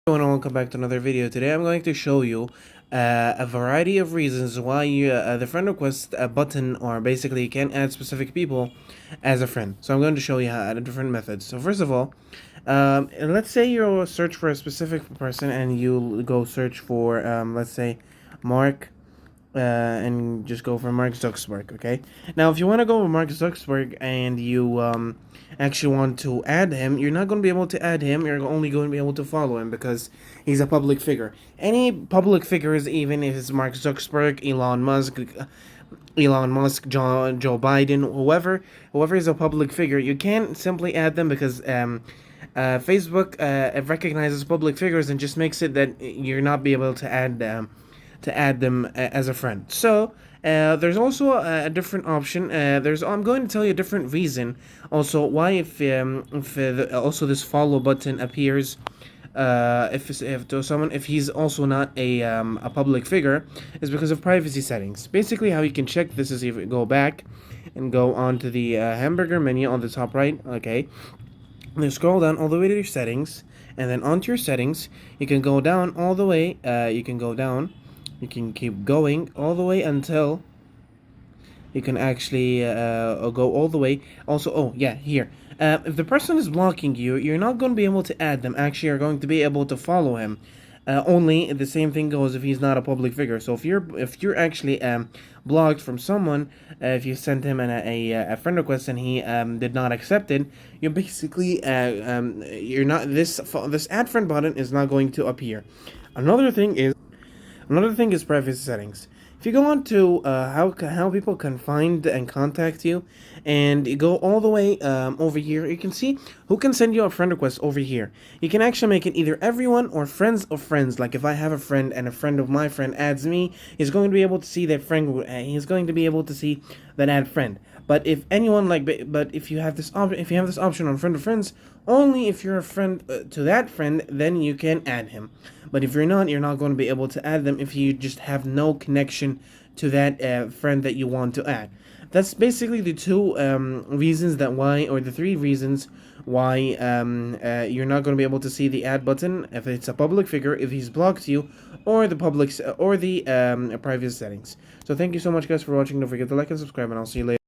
Everyone, welcome back to another video. Today I'm going to show you a variety of reasons why the friend request button, or basically you can add specific people as a friend. So I'm going to show you how different methods. So first of all, let's say you search for a specific person and you go search for let's say Mark, and just go for Mark Zuckerberg. Okay. Now, if you want to go with Mark Zuckerberg and you actually want to add him, you're not going to be able to add him. You're only going to be able to follow him because he's a public figure. Any public figures, even if it's Mark Zuckerberg, Elon Musk, Joe Biden, whoever is a public figure, you can't simply add them because Facebook recognizes public figures and just makes it that you're not be able to add them as a friend. So there's also a different option. I'm going to tell you a different reason also why if also this follow button appears if to someone if he's also not a public figure, is because of privacy settings. Basically, how you can check this is if you go back and go onto the hamburger menu on the top right. Okay, and then scroll down all the way to your settings, and then onto your settings, you can go down all the way. You can go down. You can keep going all the way until you can actually go all the way. Also, oh yeah, here. If the person is blocking you, you're not going to be able to add them. Actually, you're going to be able to follow him. Only the same thing goes if he's not a public figure. So if you're actually blocked from someone, if you sent him a friend request and he did not accept it, you basically you're not this add friend button is not going to appear. Another thing is privacy settings. If you go on to how people can find and contact you, and you go all the way over here, you can see who can send you a friend request over here. You can actually make it either everyone or friends of friends. Like if I have a friend and a friend of my friend adds me, he's going to be able to see that friend. He's going to be able to see that add friend. But if anyone but if you have this option on friend of friends, only if you're a friend to that friend, then you can add him. But if you're not going to be able to add them if you just have no connection to that friend that you want to add. That's basically the two reasons that why, or the three reasons why you're not going to be able to see the add button if it's a public figure, if he's blocked you, or the privacy settings. So thank you so much, guys, for watching. Don't forget to like and subscribe, and I'll see you later.